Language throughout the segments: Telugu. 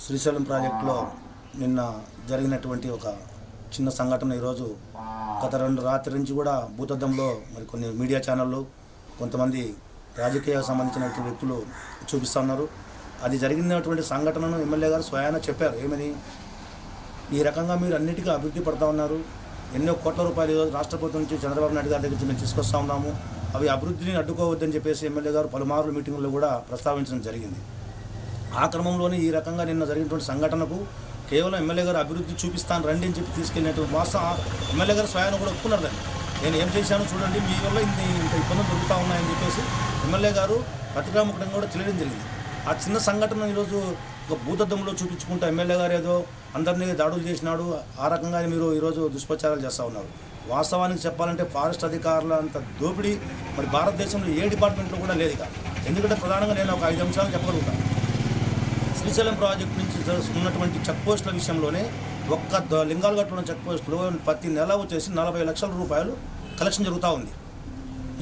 శ్రీశైలం ప్రాజెక్టులో నిన్న జరిగినటువంటి ఒక చిన్న సంఘటన ఈరోజు గత 2 రాత్రి నుంచి కూడా భూతద్దంలో మరి కొన్ని మీడియా ఛానళ్ళు కొంతమంది రాజకీయ సంబంధించిన వ్యక్తులు చూపిస్తూ ఉన్నారు. అది జరిగినటువంటి సంఘటనను ఎమ్మెల్యే గారు స్వయాన చెప్పారు. ఏమని, ఈ రకంగా మీరు అన్నిటికీ అభివృద్ధి పడుతూ ఉన్నారు, ఎన్నో కోట్ల రూపాయలు ఈరోజు రాష్ట్ర ప్రభుత్వం నుంచి చంద్రబాబు నాయుడు గారి దగ్గర నుంచి మేము తీసుకొస్తూ ఉన్నాము, అవి అభివృద్ధిని అడ్డుకోవద్దని చెప్పేసి ఎమ్మెల్యే గారు పలుమార్లు మీటింగుల్లో కూడా ప్రస్తావించడం జరిగింది. ఆ క్రమంలోనే ఈ రకంగా నిన్న జరిగినటువంటి సంఘటనకు కేవలం ఎమ్మెల్యే గారు అభివృద్ధి చూపిస్తాను రండి అని చెప్పి తీసుకెళ్ళినటువంటి వాస్తవం ఎమ్మెల్యే గారు స్వయాన్ని కూడా ఒప్పుకున్నారు. దాన్ని నేను ఏం చేశానో చూడండి, మీ వల్ల ఇంత ఇబ్బందులు దొరుకుతూ ఉన్నాయని చెప్పేసి ఎమ్మెల్యే గారు పత్రికాముఖంగా కూడా తెలియడం జరిగింది. ఆ చిన్న సంఘటన ఈరోజు ఒక భూతద్దంలో చూపించుకుంటూ ఎమ్మెల్యే గారు ఏదో అందరినీ దాడులు చేసినాడు, ఆ రకంగా మీరు ఈరోజు దుష్ప్రచారాలు చేస్తూ ఉన్నారు. వాస్తవానికి చెప్పాలంటే ఫారెస్ట్ అధికారుల అంత దోపిడీ మరి భారతదేశంలో ఏ డిపార్ట్మెంట్లో కూడా లేదు. ఎందుకంటే ప్రధానంగా నేను ఒక 5 అంశాలు చెప్పగలుగుతాను. శ్రీశైలం ప్రాజెక్టు నుంచి ఉన్నటువంటి చెక్ పోస్టుల విషయంలోనే ఒక్క లింగాలగట్టులో చెక్ పోస్టులో ప్రతి నెల వచ్చేసి 40 లక్షల రూపాయలు కలెక్షన్ జరుగుతూ ఉంది.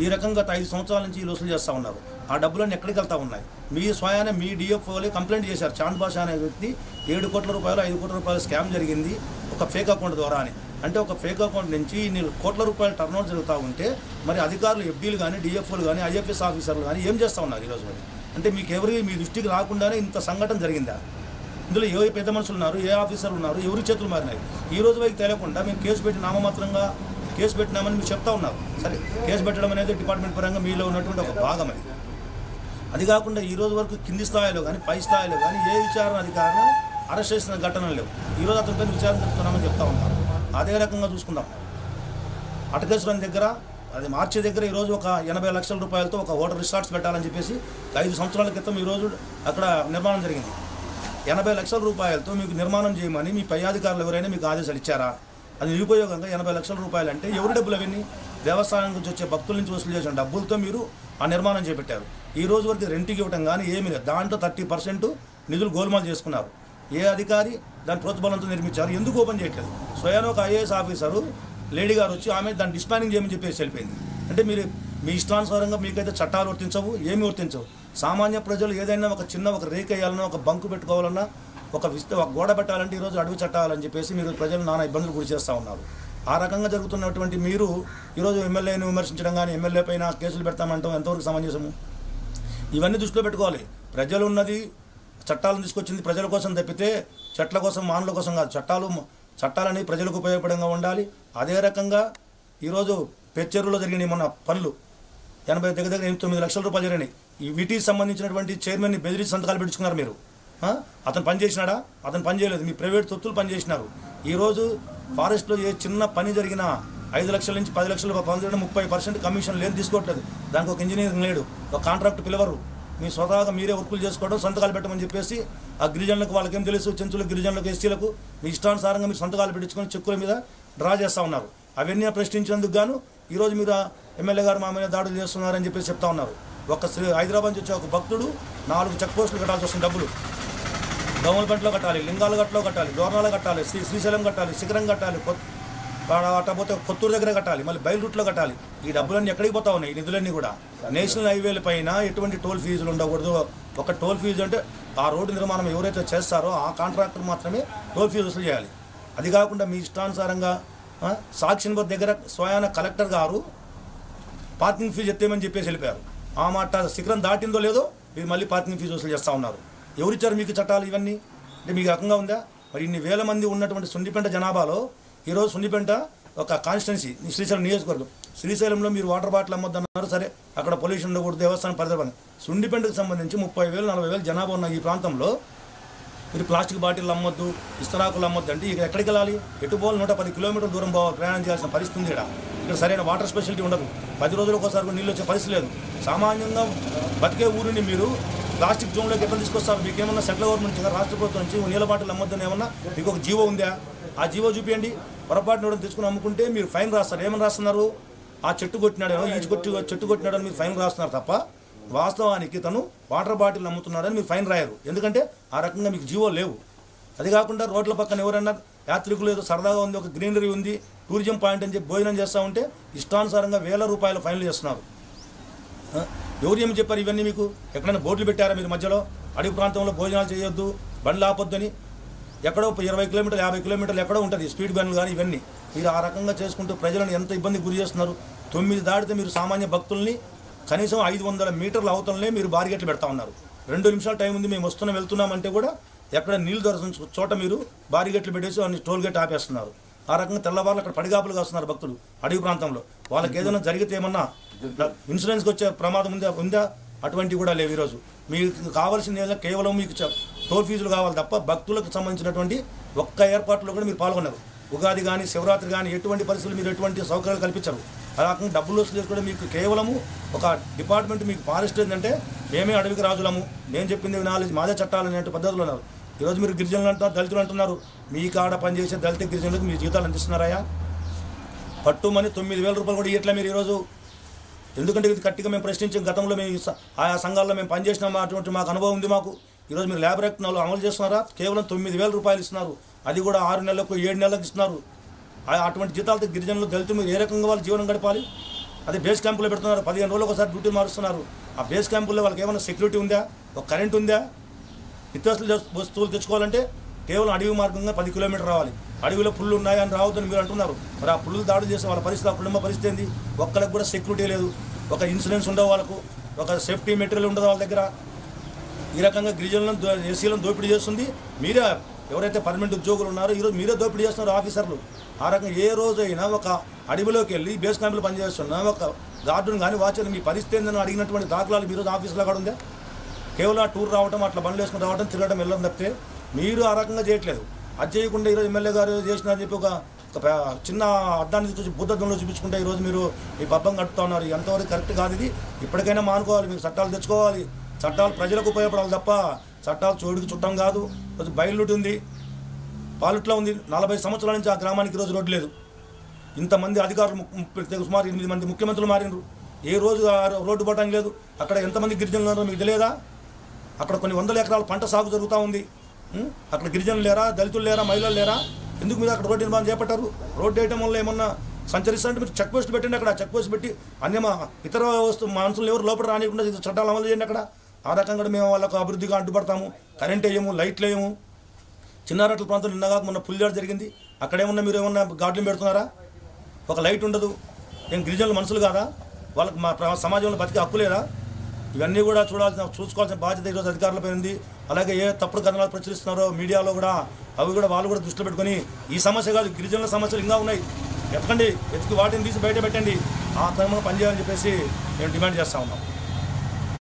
ఈ రకంగా గత 5 సంవత్సరాల నుంచి వసూలు చేస్తూ ఉన్నారు. ఆ డబ్బులన్నీ ఎక్కడికి వెళ్తూ ఉన్నాయి? మీ స్వయానే మీ డిఎఫ్ఓలే కంప్లైంట్ చేశారు. చాంద్ బాషా అనే వ్యక్తి 7 కోట్ల రూపాయలు 5 కోట్ల రూపాయలు స్కామ్ జరిగింది ఒక ఫేక్ అకౌంట్ ద్వారా అని. అంటే ఒక ఫేక్ అకౌంట్ నుంచి ఇన్ని కోట్ల రూపాయలు టర్నోవర్ జరుగుతూ ఉంటే మరి అధికారులు ఎఫ్డీలు కానీ డిఎఫ్ఓలు కానీ ఐఎఫ్ఎస్ ఆఫీసర్లు కానీ ఏం చేస్తూ ఉన్నారు ఈరోజు? మరి అంటే మీకు మీ దృష్టికి రాకుండానే ఇంత సంఘటన జరిగిందా? ఇందులో ఏ పెద్ద మనుషులు ఉన్నారు, ఏ ఆఫీసర్లు ఉన్నారు, ఎవరి చేతులు మారినాయి? ఈ రోజు వరకు తెలియకుండా మేము కేసు పెట్టి నామమాత్రంగా కేసు పెట్టినామని మీరు చెప్తా ఉన్నారు. సరే, కేసు పెట్టడం అనేది డిపార్ట్మెంట్ పరంగా మీలో ఉన్నటువంటి ఒక భాగం. అది కాకుండా ఈ రోజు వరకు కింది స్థాయిలో కానీ పై స్థాయిలో కానీ ఏ విచారణ అధికారిని అరెస్ట్ చేసిన ఘటనలు లేవు. ఈరోజు అతనిపై విచారణ జరుపుతున్నామని చెప్తా ఉన్నారు. అదే రకంగా చూసుకుందాం, అటకేశ్వరం దగ్గర అది మార్చి దగ్గర ఈరోజు ఒక 80 లక్షల రూపాయలతో ఒక హోటల్ రిసార్ట్స్ పెట్టాలని చెప్పేసి 5 సంవత్సరాల క్రితం ఈరోజు అక్కడ నిర్మాణం జరిగింది. 80 లక్షల రూపాయలతో మీకు నిర్మాణం చేయమని మీ పై అధికారులు ఎవరైనా మీకు ఆదేశాలు ఇచ్చారా? అది నిరుపయోగంగా 80 లక్షల రూపాయలు అంటే ఎవరి డబ్బులు అవన్నీ? దేవస్థానం నుంచి వచ్చే భక్తుల నుంచి వసూలు చేసిన డబ్బులతో మీరు ఆ నిర్మాణం చేపట్టారు. ఈ రోజు వరకు రెంట్కి ఇవ్వడం కానీ ఏమీ లేదు. దాంట్లో 30% నిధులు గోల్మాల్ చేసుకున్నారు. ఏ అధికారి దాని ప్రోత్సాహంతో నిర్మించారు? ఎందుకు ఓపెన్ చేయట్లేదు? స్వయం ఒక ఐఏఎస్ ఆఫీసరు లేడీ గారు వచ్చి ఆమె దాన్ని డిస్పానింగ్ చేయమని చెప్పేసి వెళ్ళిపోయింది. అంటే మీరు మీ ఇష్టానుసారంగా మీకైతే చట్టాలు వర్తించవు, ఏమీ వర్తించవు. సామాన్య ప్రజలు ఏదైనా ఒక రేక్ వేయాలన్నా, ఒక బంకు పెట్టుకోవాలన్నా, ఒక గోడ పెట్టాలంటే ఈరోజు అడవి చట్టాలని చెప్పేసి మీరు ప్రజలు నానా ఇబ్బందులు గురి చేస్తూ ఉన్నారు. ఆ రకంగా జరుగుతున్నటువంటి మీరు ఈరోజు ఎమ్మెల్యేని విమర్శించడం కానీ ఎమ్మెల్యే పైన కేసులు పెడతామంటాం ఎంతవరకు సమంజసము? ఇవన్నీ దృష్టిలో పెట్టుకోవాలి. ప్రజలు ఉన్నది చట్టాలను తీసుకొచ్చింది ప్రజల కోసం తప్పితే చెట్ల కోసం మానుల కోసం కాదు. చట్టాలని ప్రజలకు ఉపయోగపడంగా ఉండాలి. అదే రకంగా ఈరోజు పెచ్చెరులో జరిగిన మొన్న పనులు 89 లక్షల రూపాయలు జరిగినాయి. ఈ వీటికి సంబంధించినటువంటి చైర్మన్ని బెదిరించి సంతకాలు పెట్టుకున్నారు మీరు. అతను పని చేసినాడా? అతను పని చేయలేదు. మీ ప్రైవేట్ సొత్తులు పనిచేసినారు. ఈరోజు ఫారెస్ట్లో ఏ చిన్న పని జరిగినా 5 లక్షల నుంచి 10 లక్షల పని చేయడం 30% కమిషన్ లేదు, తీసుకోవట్లేదు. దానికి ఒక ఇంజనీరింగ్ లేడు, ఒక కాంట్రాక్ట్ పిలవరు. మీ స్వతహాగా మీరే వర్కులు చేసుకోవడం, సంతకాలు పెట్టమని చెప్పేసి ఆ గిరిజనులకు వాళ్ళకేం తెలుసు, చెంచులకు, గిరిజనులకు, ఎస్సీలకు మీ ఇష్టానుసారంగా మీరు సంతకాలు పెట్టించుకొని చెక్కుల మీద డ్రా చేస్తూ ఉన్నారు. అవన్నీ ప్రశ్నించినందుకు గాను ఈరోజు మీరు ఎమ్మెల్యే గారు మా మీద దాడులు చేస్తున్నారని చెప్పేసి చెప్తా ఉన్నారు. హైదరాబాద్ నుంచి వచ్చే ఒక భక్తుడు 4 చెక్ పోస్టులు కట్టాల్సి వస్తుంది. డబ్బులు దోమలపంటలో కట్టాలి, లింగాలగట్టులో కట్టాలి, దోర్నాలు కట్టాలి, శ్రీశైలం కట్టాలి, శిఖరం కట్టాలి, అట్టపోతే కొత్తూరు దగ్గర కట్టాలి, మళ్ళీ బయలు రూట్లో కట్టాలి. ఈ డబ్బులన్నీ ఎక్కడికి పోతా ఉన్నాయి? ఈ నిధులన్నీ కూడా నేషనల్ హైవేల పైన ఎటువంటి టోల్ ఫీజులు ఉండకూడదు. ఒక టోల్ ఫీజు అంటే ఆ రోడ్డు నిర్మాణం ఎవరైతే చేస్తారో ఆ కాంట్రాక్టర్ మాత్రమే టోల్ ఫీజు వసూలు చేయాలి. అది కాకుండా మీ ఇష్టానుసారంగా సాక్షిన్బర్ దగ్గర స్వయాన కలెక్టర్ గారు పార్కింగ్ ఫీజు ఎత్తేమని చెప్పేసి వెళ్ళిపోయారు. ఆ మాట శిఖరం దాటిందో లేదో మీరు మళ్ళీ పార్కింగ్ ఫీజు వసూలు చేస్తూ ఉన్నారు. ఎవరిచ్చారు మీకు చట్టాలు ఇవన్నీ? అంటే మీకు రకంగా ఉందా? మరి ఇన్ని వేల మంది ఉన్నటువంటి సున్నిపెంట జనాభాలో ఈరోజు సున్నిపెంట ఒక కాన్స్టిట్యున్సీ, శ్రీశైలం నియోజకవర్గం. శ్రీశైలంలో మీరు వాటర్ బాటిల్ అమ్మొద్దన్నారు, సరే అక్కడ పొల్యూషన్ ఉండకూడదు, దేవస్థానం పరిధిలో. సున్నిపెంటకు సంబంధించి 30,000 40,000 జనాభా ఉన్న ఈ ప్రాంతంలో మీరు ప్లాస్టిక్ బాటిల్ అమ్మొద్దు, ఇస్తరాకులు అమ్మొద్దు అంటే ఇక ఎక్కడికి వెళ్ళాలి? ఎటు పోవాలి? 110 కిలోమీటర్ల దూరం పోవాలి, ప్రయాణం చేయాల్సిన పరిస్థితి ఉంది. ఇక్కడ సరైన వాటర్ స్పెషాలిటీ ఉండదు. 10 రోజులకు ఒకసారి నీళ్ళు వచ్చే పరిస్థితి లేదు. సామాన్యంగా బతికే ఊరిని మీరు ప్లాస్టిక్ జోన్లోకి ఎట్లా తీసుకొస్తారు? మీకు ఏమన్నా సెంట్రల్ గవర్నమెంట్ నుంచి, రాష్ట్ర ప్రభుత్వం నుంచి నీళ్ళ బాటిల్ అమ్మొద్దని ఏమన్నా మీకు ఒక జీవో ఉందా? ఆ జీవో చూపించండి. పొరపాటున తెచ్చుకుని అమ్ముకుంటే మీరు ఫైన్ రాస్తారు. ఏమని రాస్తున్నారు? ఆ చెట్టు కొట్టినాడేమో, చెట్టు కొట్టినాడని మీరు ఫైన్ రాస్తున్నారు తప్ప వాస్తవానికి తను వాటర్ బాటిల్ అమ్ముతున్నాడని మీరు ఫైన్ రాయరు. ఎందుకంటే ఆ రకంగా మీకు జీవో లేవు. అది కాకుండా రోడ్ల పక్కన ఎవరైనా యాత్రికులు ఏదో సరదాగా ఉంది, ఒక గ్రీనరీ ఉంది, టూరిజం పాయింట్ అని చెప్పి భోజనం చేస్తూ ఉంటే ఇష్టానుసారంగా 1000 రూపాయల ఫైన్లు చేస్తున్నారు. ఎవరు ఏమి చెప్పారు ఇవన్నీ మీకు? ఎక్కడైనా బోర్డులు పెట్టారా మీరు? మధ్యలో అడవి ప్రాంతంలో భోజనాలు చేయొద్దు, బండ్లు ఆపొద్దని, ఎక్కడో 20 కిలోమీటర్లు 50 కిలోమీటర్లు ఎక్కడో ఉంటుంది స్పీడ్ బండ్లు కానీ ఇవన్నీ. మీరు ఆ రకంగా చేసుకుంటూ ప్రజలను ఎంత ఇబ్బందికి గురి చేస్తున్నారు. 9 దాటితే మీరు సామాన్య భక్తుల్ని కనీసం 500 మీటర్ల అవతలనే మీరు బారిగేట్లు పెడతా ఉన్నారు. 2 నిమిషాలు టైం ఉంది, మేము వెళ్తున్నామంటే కూడా ఎక్కడ నీళ్ళు దొరకని చోట మీరు బారిగేట్లు పెట్టేసి అన్ని టోల్ గేట్ ఆపేస్తున్నారు. ఆ రకంగా తెల్లవారులు అక్కడ పడిగాపులు కాస్తున్నారు భక్తులు అడవి ప్రాంతంలో. వాళ్ళకి ఏదైనా జరిగితే ఏమన్నా ఇన్సూరెన్స్కి వచ్చే ప్రమాదం ఉందా? అటువంటివి కూడా లేవు. ఈరోజు మీకు కావాల్సింది కేవలం మీకు టోల్ ఫీజులు కావాలి తప్ప భక్తులకు సంబంధించినటువంటి ఒక్క ఏర్పాట్లో కూడా మీరు పాల్గొన్నారు. ఉగాది కానీ శివరాత్రి కానీ ఎటువంటి పరిస్థితులు మీరు ఎటువంటి సౌకర్యాలు కల్పించరు. ఆ రకంగా డబ్బులు వసూలు కూడా మీకు కేవలము ఒక డిపార్ట్మెంట్ మీకు ఫారెస్ట్ ఏంటంటే మేమే అడవికి రాజులము, మేము చెప్పింది వినాలి, మాదే చట్టాలు అనేటువంటి పద్ధతులు ఉన్నారు. ఈరోజు మీరు గిరిజనులు అంటున్నారు, దళితులు అంటున్నారు. మీ కాడ పనిచేసే దళిత గిరిజనులకు మీ జీతాలు అందిస్తున్నారా? పట్టుమని 9,000 రూపాయలు కూడా ఇట్లా మీరు ఈరోజు. ఎందుకంటే ఇది గట్టిగా మేము ప్రశ్నించాం. గతంలో మేము ఆయా సంఘాల్లో మేము పనిచేసినాము, అటువంటి మాకు అనుభవం ఉంది మాకు. ఈరోజు మీరు లేబర్ యాక్ట్ అమలు చేస్తున్నారా? కేవలం 9,000 రూపాయలు ఇస్తున్నారు. అది కూడా 6 నెలలకు 7 నెలలకు ఇస్తున్నారు. అటువంటి జీతాలతో గిరిజనులు దళితులు మీరు ఏ రకంగా వాళ్ళు జీవనం గడపాలి? అదే బేస్ క్యాంపులో పెడుతున్నారు, 15 రోజులకు ఒకసారి డ్యూటీ మారుస్తున్నారు. ఆ బేస్ క్యాంపుల్లో వాళ్ళకి ఏమైనా సెక్యూరిటీ ఉందా? ఒక కరెంట్ ఉందా? నిత్యావసర వస్తువులు తెచ్చుకోవాలంటే కేవలం అడవి మార్గంగా 10 కిలోమీటర్ రావాలి. అడవిలో పుళ్ళు ఉన్నాయని రావద్దని మీరు అంటున్నారు. మరి ఆ పుళ్ళు దాడులు చేసే వాళ్ళ పరిస్థితి, ఆ కుటుంబ పరిస్థితి ఏంది? ఒక్కరికి కూడా సెక్యూరిటీ లేదు, ఒక ఇన్సూరెన్స్ ఉండవు వాళ్ళకు, ఒక సేఫ్టీ మెటీరియల్ ఉండదు వాళ్ళ దగ్గర. ఈ రకంగా గిరిజనులను ఎస్సీలను దోపిడీ చేస్తుంది మీరే. ఎవరైతే పర్మనెంట్ ఉద్యోగులు ఉన్నారో ఈరోజు మీరే దోపిడీ చేస్తున్నారు ఆఫీసర్లు. ఆ రకంగా ఏ రోజైనా ఒక అడవిలోకి వెళ్ళి బేస్ క్యాంపులు పనిచేస్తున్నా ఒక గార్డును కానీ వాచర్ని మీ పరిస్థితి ఏందని అడిగినటువంటి దాఖలాలు ఈరోజు ఆఫీసులో కూడా ఉందా? కేవలం టూర్ రావటం, అట్లా బండ్లు వేసుకుని రావడం, తిరగడం, వెళ్ళడం తప్పితే మీరు ఆ రకంగా చేయట్లేదు. అది చేయకుండా ఈరోజు ఎమ్మెల్యే గారు చేసినారని చెప్పి ఒక చిన్న అద్దాన్ని తీసుకొచ్చి బుద్ధద్దంలో చూపించుకుంటే ఈరోజు మీరు ఈ పబ్బం కట్టుతా ఉన్నారు. ఎంతవరకు కరెక్ట్ కాదు ఇది. ఇప్పటికైనా మానుకోవాలి. మీరు చట్టాలు తెచ్చుకోవాలి. చట్టాలు ప్రజలకు ఉపయోగపడాలి తప్ప చట్టాలు చోటుకి చుట్టం కాదు. ఈరోజు బయలుటి ఉంది, పాలుట్లో ఉంది. 40 సంవత్సరాల నుంచి ఆ గ్రామానికి ఈరోజు రోడ్డు లేదు. ఇంతమంది అధికారులు సుమారు 8 మంది ముఖ్యమంత్రులు మారినారు. ఏ రోజు రోడ్డు పోవడానికి లేదు. అక్కడ ఎంతమంది గిరిజనులు ఉన్నారో మీకు తెలియదా? అక్కడ కొన్ని 100 ఎకరాల పంట సాగు జరుగుతూ ఉంది. అక్కడ గిరిజనులు లేరా? దళితులు లేరా? మహిళలు లేరా? ఎందుకు మీరు అక్కడ రోడ్డు నిర్మాణం చేపట్టారు? రోడ్డు వేయటం వల్ల ఏమన్నా సంచరిస్తారంటే మీరు చెక్ పోస్ట్ పెట్టండి. అక్కడ చెక్ పోస్ట్ పెట్టి ఇతర మనుషులు ఎవరు లోపల రానియకుండా చట్టాలు అమలు చేయండి అక్కడ. ఆ రకంగా మేము వాళ్ళకు అభివృద్ధిగా అడ్డుపడతాము. కరెంట్ వేయము, లైట్లు వేయము. చిన్నారట్ల ప్రాంతంలో నిన్నగా మొన్న పులిదాడు జరిగింది. అక్కడేమన్నా మీరు ఏమన్నా గార్డులు పెడుతున్నారా? ఒక లైట్ ఉండదు. ఏం గిరిజనులు మనుషులు కాదా? వాళ్ళకి మా సమాజంలో బతికే హక్కు లేదా? ఇవన్నీ కూడా చూసుకోవాల్సిన బాధ్యత ఈరోజు అధికారులపై ఉంది. అలాగే ఏ తప్పుడు కథనాలు ప్రచురిస్తున్నారో మీడియాలో కూడా అవి కూడా వాళ్ళు కూడా దృష్టిలో పెట్టుకొని ఈ సమస్య కాదు, గిరిజనుల సమస్యలు ఇంకా ఉన్నాయి, ఎత్తుకి వాటిని తీసి బయట పెట్టండి, ఆ క్రమంగా పనిచేయాలని చెప్పేసి మేము డిమాండ్ చేస్తూ ఉన్నాం.